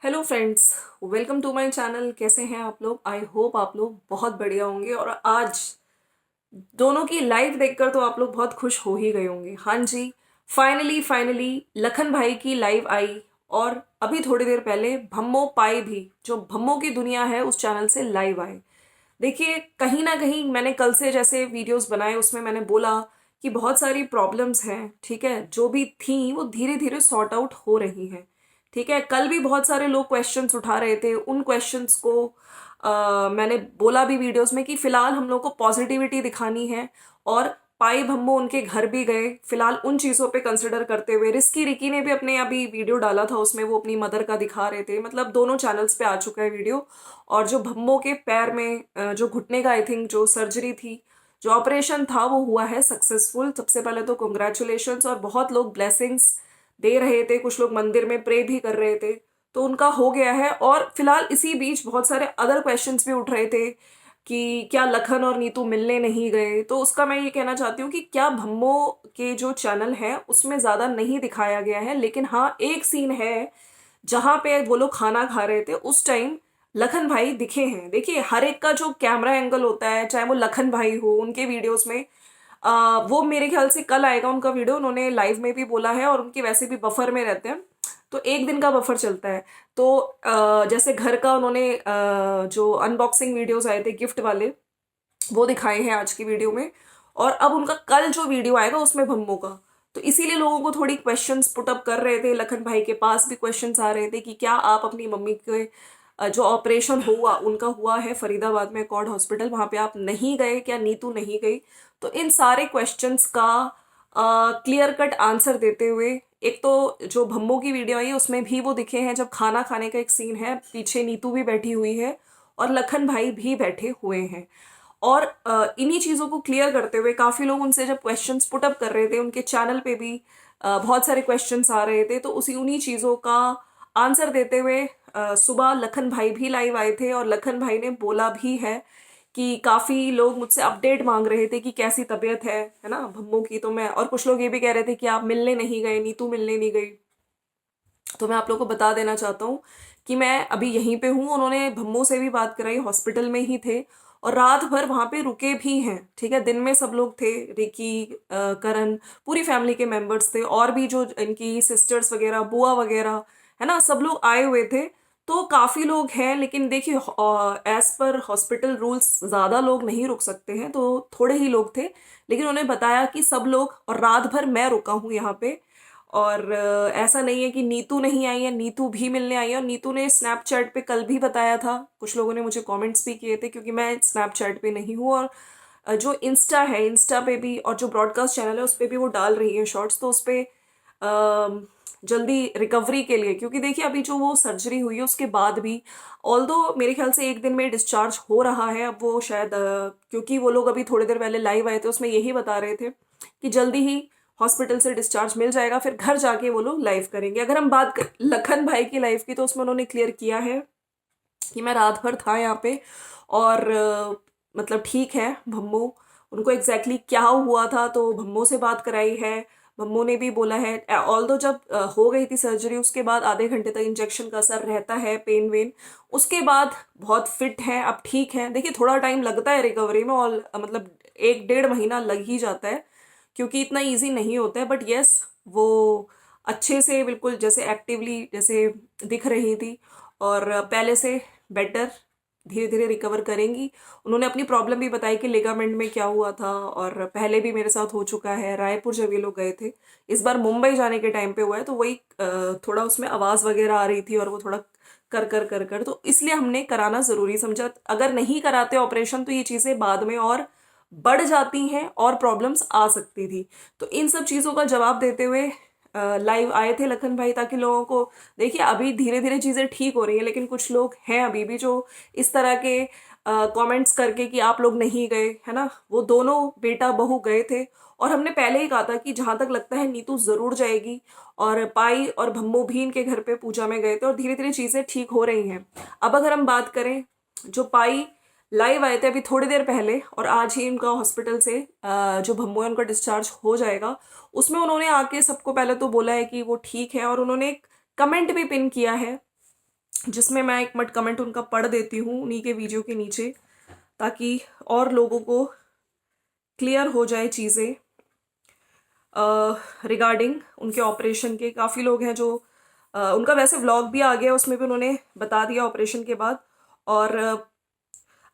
Hello friends, welcome to my channel. कैसे हैं आप लोग? आई होप आप लोग बहुत बढ़िया होंगे। और आज दोनों की लाइव देखकर तो आप लोग बहुत खुश हो ही गए होंगे। हाँ जी, फाइनली फाइनली लखन भाई की लाइव आई। और अभी थोड़ी देर पहले भम्मो पाई भी, जो भम्मो की दुनिया है, उस चैनल से लाइव आए। देखिए, कहीं ना कहीं मैंने कल से जैसे वीडियोस बनाए उसमें मैंने बोला कि बहुत सारी प्रॉब्लम्स हैं, ठीक है, जो भी थी वो धीरे धीरे सॉर्ट आउट हो रही हैं। ठीक है, कल भी बहुत सारे लोग क्वेश्चंस उठा रहे थे। उन क्वेश्चंस को मैंने बोला भी वीडियोस में कि फिलहाल हम लोग को पॉजिटिविटी दिखानी है। और पाई भम्मो उनके घर भी गए, फिलहाल उन चीज़ों पे कंसिडर करते हुए। रिस्की रिकी ने भी अपने अभी वीडियो डाला था, उसमें वो अपनी मदर का दिखा रहे थे। मतलब दोनों चैनल्स पे आ चुका है वीडियो। और जो भम्मो के पैर में जो घुटने का आई थिंक जो सर्जरी थी, जो ऑपरेशन था, वो हुआ है सक्सेसफुल। सबसे पहले तो कॉन्ग्रेचुलेशंस। और बहुत लोग ब्लेसिंग्स दे रहे थे, कुछ लोग मंदिर में प्रे भी कर रहे थे, तो उनका हो गया है। और फिलहाल इसी बीच बहुत सारे अदर क्वेश्चंस भी उठ रहे थे कि क्या लखन और नीतू मिलने नहीं गए। तो उसका मैं ये कहना चाहती हूँ कि क्या भम्मो के जो चैनल है उसमें ज्यादा नहीं दिखाया गया है, लेकिन हाँ, एक सीन है जहां पे वो लोग खाना खा रहे थे, उस टाइम लखन भाई दिखे हैं। देखिए, हर एक का जो कैमरा एंगल होता है, चाहे वो लखन भाई हो उनके वीडियोस में, वो मेरे ख्याल से कल आएगा उनका वीडियो। उन्होंने लाइव में भी बोला है, और उनके वैसे भी बफर में रहते हैं, तो एक दिन का बफर चलता है। तो जैसे घर का उन्होंने जो अनबॉक्सिंग वीडियोस आए थे गिफ्ट वाले, वो दिखाए हैं आज की वीडियो में। और अब उनका कल जो वीडियो आएगा उसमें भम्मो का। तो इसीलिए लोगों को थोड़ी क्वेश्चंस पुटअप कर रहे थे। लखन भाई के पास भी क्वेश्चंस आ रहे थे कि क्या आप अपनी मम्मी के जो ऑपरेशन हुआ उनका हुआ है फरीदाबाद में कॉर्ड हॉस्पिटल, वहां पे आप नहीं गए क्या? नीतू नहीं गई? तो इन सारे क्वेश्चंस का क्लियर कट आंसर देते हुए, एक तो जो भम्मो की वीडियो आई है उसमें भी वो दिखे हैं, जब खाना खाने का एक सीन है, पीछे नीतू भी बैठी हुई है और लखन भाई भी बैठे हुए हैं। और इन्हीं चीज़ों को क्लियर करते हुए काफ़ी लोग उनसे जब क्वेश्चंस पुटअप कर रहे थे, उनके चैनल पे भी बहुत सारे क्वेश्चंस आ रहे थे, तो उसी उन्हीं चीज़ों का आंसर देते हुए सुबह लखन भाई भी लाइव आए थे। और लखन भाई ने बोला भी है कि काफ़ी लोग मुझसे अपडेट मांग रहे थे कि कैसी तबीयत है ना भम्मो की। तो मैं, और कुछ लोग ये भी कह रहे थे कि आप मिलने नहीं गए, नीतू मिलने नहीं गई। तो मैं आप लोगों को बता देना चाहता हूँ कि मैं अभी यहीं पे हूँ। उन्होंने भम्मो से भी बात कराई, हॉस्पिटल में ही थे और रात भर वहां पे रुके भी हैं। ठीक है, दिन में सब लोग थे, रिकी, करण, पूरी फैमिली के मेंबर्स थे, और भी जो इनकी सिस्टर्स वगैरह, बुआ वगैरह, है ना, सब लोग आए हुए थे। तो काफी लोग हैं, लेकिन देखिए, एज पर हॉस्पिटल रूल्स ज्यादा लोग नहीं रुक सकते हैं, तो थोड़े ही लोग थे। लेकिन उन्हें बताया कि सब लोग, और रात भर मैं रुका हूँ यहाँ पे। और ऐसा नहीं है कि नीतू नहीं आई है, नीतू भी मिलने आई है। और नीतू ने स्नैपचैट पे कल भी बताया था, कुछ लोगों ने मुझे कमेंट्स भी किए थे, क्योंकि मैं स्नैपचैट पे नहीं हूँ। और जो इंस्टा है, इंस्टा पे भी, और जो ब्रॉडकास्ट चैनल है उस पे भी वो डाल रही है शॉर्ट्स, तो उस पे जल्दी रिकवरी के लिए, क्योंकि देखिए अभी जो वो सर्जरी हुई है उसके बाद भी, ऑल्दो मेरे ख्याल से एक दिन में डिस्चार्ज हो रहा है। अब वो शायद क्योंकि वो लोग अभी थोड़ी देर पहले लाइव आए थे, उसमें यही बता रहे थे कि जल्दी ही हॉस्पिटल से डिस्चार्ज मिल जाएगा, फिर घर जाके वो लोग लाइव करेंगे। अगर हम बात कर लखन भाई की लाइफ की, तो उसमें उन्होंने क्लियर किया है कि मैं रात भर था यहाँ पे। और मतलब ठीक है भम्मो, उनको एग्जैक्टली क्या हुआ था तो भम्मो से बात कराई है। भम्मो ने भी बोला है, ऑल्दो जब हो गई थी सर्जरी उसके बाद आधे घंटे तक इंजेक्शन का असर रहता है, पेन वेन, उसके बाद बहुत फिट है, अब ठीक है। देखिए, थोड़ा टाइम लगता है रिकवरी में, और मतलब 1 डेढ़ महीना लग ही जाता है, क्योंकि इतना इजी नहीं होता है। बट यस, वो अच्छे से बिल्कुल जैसे एक्टिवली जैसे दिख रही थी, और पहले से बेटर, धीरे धीरे रिकवर करेंगी। उन्होंने अपनी प्रॉब्लम भी बताई कि लिगामेंट में क्या हुआ था, और पहले भी मेरे साथ हो चुका है, रायपुर जब ये लोग गए थे। इस बार मुंबई जाने के टाइम पे हुआ है, तो वही थोड़ा उसमें आवाज़ वगैरह आ रही थी, और वो थोड़ा कर कर कर कर, तो इसलिए हमने कराना ज़रूरी समझा। अगर नहीं कराते ऑपरेशन तो ये चीज़ें बाद में और बढ़ जाती हैं और प्रॉब्लम्स आ सकती थी। तो इन सब चीज़ों का जवाब देते हुए लाइव आए थे लखन भाई, ताकि लोगों को, देखिए अभी धीरे धीरे चीज़ें ठीक हो रही हैं, लेकिन कुछ लोग हैं अभी भी जो इस तरह के कमेंट्स करके कि आप लोग नहीं गए, है ना। वो दोनों बेटा बहू गए थे, और हमने पहले ही कहा था कि जहां तक लगता है नीतू जरूर जाएगी। और पाई और भम्मू भी इनके घर पे पूजा में गए थे, और धीरे धीरे चीजें ठीक हो रही हैं। अब अगर हम बात करें, जो पाई लाइव आए थे अभी थोड़ी देर पहले, और आज ही उनका हॉस्पिटल से जो भम्मू है उनका डिस्चार्ज हो जाएगा, उसमें उन्होंने आके सबको पहले तो बोला है कि वो ठीक है, और उन्होंने एक कमेंट भी पिन किया है जिसमें मैं एक मट कमेंट उनका पढ़ देती हूँ उन्हीं के वीडियो के नीचे, ताकि और लोगों को क्लियर हो जाए चीज़ें रिगार्डिंग उनके ऑपरेशन के। काफ़ी लोग हैं जो उनका वैसे व्लॉग भी आ गया, उसमें भी उन्होंने बता दिया ऑपरेशन के बाद। और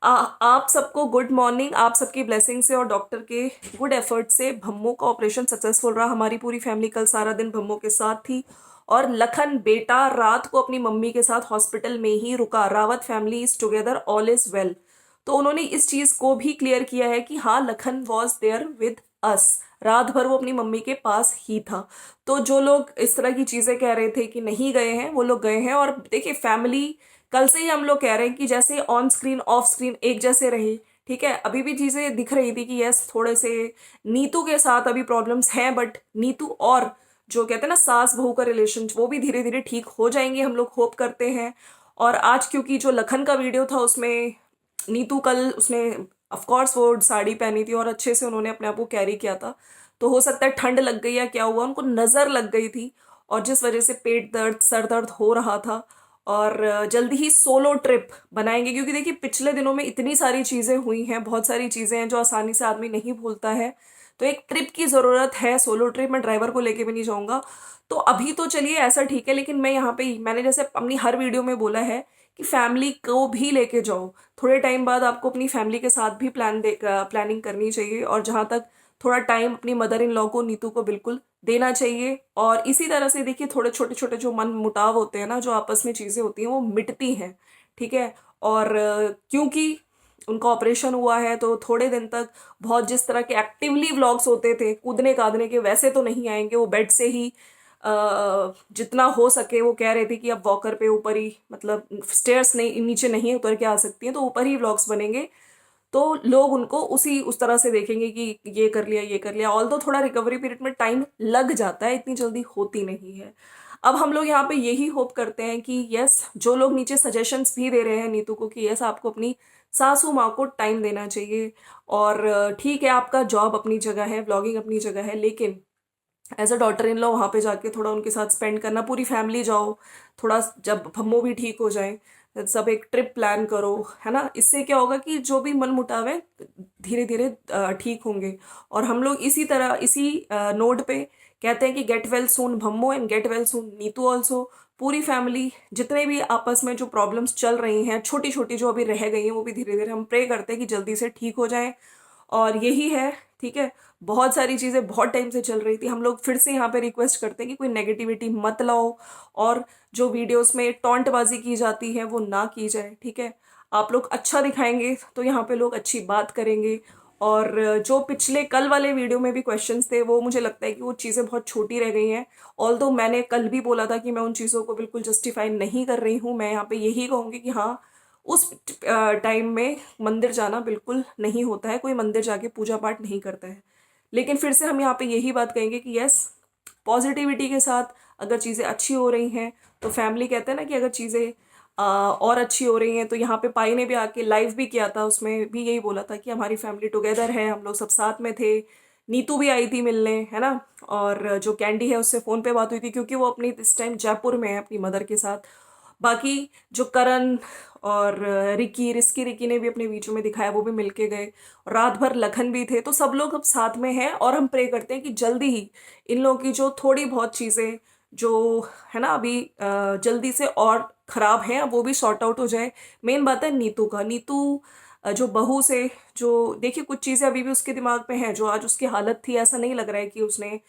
आप सबको गुड मॉर्निंग, आप सबकी ब्लेसिंग से और डॉक्टर के गुड एफर्ट से भम्मो का ऑपरेशन सक्सेसफुल रहा। हमारी पूरी फैमिली कल सारा दिन भम्मो के साथ थी और लखन बेटा रात को अपनी मम्मी के साथ हॉस्पिटल में ही रुका। Rawat family is together, all is well. तो उन्होंने इस चीज को भी क्लियर किया है कि हाँ, Lakhan was there with us, रात भर वो अपनी मम्मी के पास ही था। तो जो लोग इस तरह की चीजें कह रहे थे कि नहीं गए हैं, वो लोग गए हैं। और देखिए फैमिली, कल से ही हम लोग कह रहे हैं कि जैसे ऑन स्क्रीन ऑफ स्क्रीन एक जैसे रहे, ठीक है। अभी भी चीजें दिख रही थी कि यस, थोड़े से नीतू के साथ अभी प्रॉब्लम्स हैं, बट नीतू और जो कहते हैं ना सास बहू का रिलेशन, वो भी धीरे धीरे ठीक हो जाएंगे, हम लोग होप करते हैं। और आज क्योंकि जो लखन का वीडियो था उसमें नीतू कल उसने ऑफ कोर्स वो साड़ी पहनी थी और अच्छे से उन्होंने अपने आप को कैरी किया था। तो हो सकता है ठंड लग गई या क्या हुआ, उनको नजर लग गई थी और जिस वजह से पेट दर्द सर दर्द हो रहा था। और जल्दी ही सोलो ट्रिप बनाएंगे, क्योंकि देखिए पिछले दिनों में इतनी सारी चीजें हुई हैं, बहुत सारी चीजें हैं जो आसानी से आदमी नहीं भूलता है। तो एक ट्रिप की जरूरत है, सोलो ट्रिप। मैं ड्राइवर को लेके भी नहीं जाऊंगा। तो अभी तो चलिए ऐसा ठीक है, लेकिन मैं यहाँ पे मैंने जैसे अपनी हर वीडियो में बोला है कि फैमिली को भी लेके जाओ। थोड़े टाइम बाद आपको अपनी फैमिली के साथ भी प्लानिंग करनी चाहिए। और जहां तक थोड़ा टाइम अपनी मदर इन लॉ को, नीतू को बिल्कुल देना चाहिए। और इसी तरह से देखिए थोड़े छोटे छोटे जो मन मुटाव होते हैं ना, जो आपस में चीजें होती हैं, वो मिटती हैं, ठीक है। और क्योंकि उनका ऑपरेशन हुआ है तो थोड़े दिन तक बहुत जिस तरह के एक्टिवली व्लॉग्स होते थे कूदने कादने के, वैसे तो नहीं आएंगे। वो बेड से ही जितना हो सके, वो कह रहे थे कि अब वॉकर पे ऊपर ही, मतलब स्टेयर्स नहीं, नीचे नहीं उतर के आ सकती हैं, तो ऊपर ही व्लॉग्स बनेंगे। तो लोग उनको उस तरह से देखेंगे कि ये कर लिया ये कर लिया। ऑल दो थोड़ा रिकवरी पीरियड में टाइम लग जाता है, इतनी जल्दी होती नहीं है। अब हम लोग यहाँ पे यही होप करते हैं कि यस, जो लोग नीचे सजेशंस भी दे रहे हैं नीतू को कि यस आपको अपनी सासू माँ को टाइम देना चाहिए। और ठीक है, आपका जॉब अपनी जगह है, व्लॉगिंग अपनी जगह है, लेकिन as a daughter in law वहाँ पे जाके थोड़ा उनके साथ स्पेंड करना, पूरी फैमिली जाओ थोड़ा, जब भम्मो भी ठीक हो जाए सब एक ट्रिप प्लान करो, है ना। इससे क्या होगा कि जो भी मन मुटाव है धीरे धीरे ठीक होंगे। और हम लोग इसी तरह इसी नोट पे कहते हैं कि get well soon Bhammo and get well soon Neetu also. पूरी फैमिली, जितने भी आपस में जो प्रॉब्लम्स चल रही हैं छोटी छोटी जो अभी रह गई हैं, वो भी धीरे धीरे हम प्रे करते हैं कि जल्दी से ठीक हो जाएं। और यही है, ठीक है। बहुत सारी चीज़ें बहुत टाइम से चल रही थी। हम लोग फिर से यहाँ पे रिक्वेस्ट करते हैं कि कोई नेगेटिविटी मत लाओ, और जो वीडियोस में टॉन्टबाजी की जाती है वो ना की जाए, ठीक है। आप लोग अच्छा दिखाएंगे तो यहाँ पे लोग अच्छी बात करेंगे। और जो पिछले कल वाले वीडियो में भी क्वेश्चंस थे, वो मुझे लगता है कि वो चीज़ें बहुत छोटी रह गई हैं। ऑल्दो मैंने कल भी बोला था कि मैं उन चीज़ों को बिल्कुल जस्टिफाई नहीं कर रही हूँ। मैं यहाँ पे यही कहूँगी कि हाँ, उस टाइम में मंदिर जाना बिल्कुल नहीं होता है, कोई मंदिर जाके पूजा पाठ नहीं करता है। लेकिन फिर से हम यहाँ पे यही बात कहेंगे कि यस, पॉजिटिविटी के साथ अगर चीज़ें अच्छी हो रही हैं तो फैमिली कहते हैं ना कि अगर चीज़ें और अच्छी हो रही हैं तो यहाँ पे पाई ने भी आके लाइव भी किया था, उसमें भी यही बोला था कि हमारी फैमिली टुगेदर है, हम लोग सब साथ में थे। नीतू भी आई थी मिलने, है ना। और जो कैंडी है उससे फ़ोन पे बात हुई थी, क्योंकि वो अपनी इस टाइम जयपुर में है अपनी मदर के साथ। बाकी जो करण और रिस्की रिकी ने भी अपने वीडियो में दिखाया, वो भी मिलके गए। और रात भर लखन भी थे, तो सब लोग अब साथ में हैं। और हम प्रे करते हैं कि जल्दी ही इन लोगों की जो थोड़ी बहुत चीज़ें जो है ना अभी जल्दी से और खराब हैं, वो भी सॉर्ट आउट हो जाए। मेन बात है नीतू का, नीतू जो बहू से, जो देखिए कुछ चीज़ें अभी भी उसके दिमाग में हैं, जो आज उसकी हालत थी, ऐसा नहीं लग रहा है कि उसने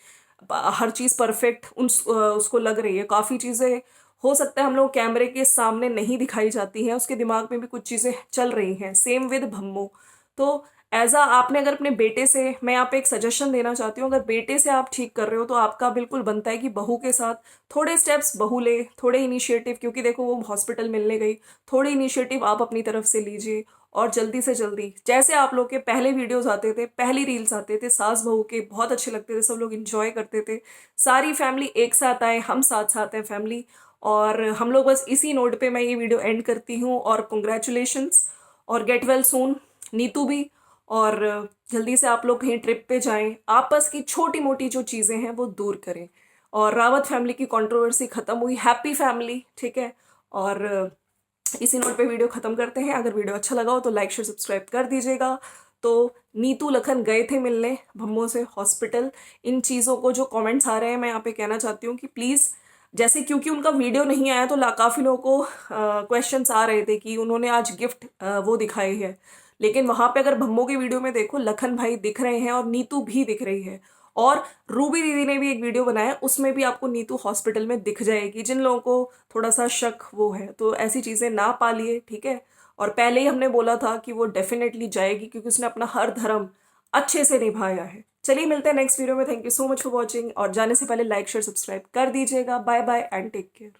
हर चीज़ परफेक्ट उसको लग रही है। काफ़ी चीज़ें हो सकता है हम लोग कैमरे के सामने नहीं दिखाई जाती हैं, उसके दिमाग में भी कुछ चीज़ें चल रही हैं। Same with Bhammo. तो एज आपने अगर अपने बेटे से, मैं यहाँ पे एक सजेशन देना चाहती हूँ, अगर बेटे से आप ठीक कर रहे हो तो आपका बिल्कुल बनता है कि बहू के साथ थोड़े स्टेप्स बहू ले, थोड़े इनिशिएटिव, क्योंकि देखो वो हॉस्पिटल मिलने गई, थोड़े इनिशिएटिव आप अपनी तरफ से लीजिए। और जल्दी से जल्दी, जैसे आप लोग के पहले वीडियोस आते थे, पहली रील्स आते थे सास बहू के, बहुत अच्छे लगते थे, सब लोग इंजॉय करते थे, सारी फैमिली एक साथ आए, हम साथ साथ हैं फैमिली। और हम लोग बस इसी नोट पे मैं ये वीडियो एंड करती हूँ। और कॉन्ग्रेचुलेशंस, और गेट वेल सून नीतू भी। और जल्दी से आप लोग कहीं ट्रिप पे जाएं, आपस की छोटी मोटी जो चीज़ें हैं वो दूर करें। और रावत फैमिली की कंट्रोवर्सी खत्म हुई, हैप्पी फैमिली, ठीक है। और इसी नोट पे वीडियो ख़त्म करते हैं। अगर वीडियो अच्छा लगा हो तो लाइक शेयर सब्सक्राइब कर दीजिएगा। तो नीतू लखन गए थे मिलने भम्मो से हॉस्पिटल। इन चीज़ों को जो कमेंट्स आ रहे हैं मैं यहाँ पे कहना चाहती हूँ कि प्लीज़, जैसे क्योंकि उनका वीडियो नहीं आया तो काफ़ी लोगों को क्वेश्चंस आ रहे थे कि उन्होंने आज गिफ्ट वो दिखाई है, लेकिन वहाँ पे अगर भम्मो की वीडियो में देखो लखन भाई दिख रहे हैं और नीतू भी दिख रही है। और रूबी दीदी ने भी एक वीडियो बनाया, उसमें भी आपको नीतू हॉस्पिटल में दिख जाएगी। जिन लोगों को थोड़ा सा शक वो है तो ऐसी चीज़ें ना पालिए, ठीक है। और पहले ही हमने बोला था कि वो डेफिनेटली जाएगी क्योंकि उसने अपना हर धर्म अच्छे से निभाया है। चलिए मिलते हैं नेक्स्ट वीडियो में। Thank you so much for watching, और जाने से पहले लाइक शेयर सब्सक्राइब कर दीजिएगा। Bye bye and take care.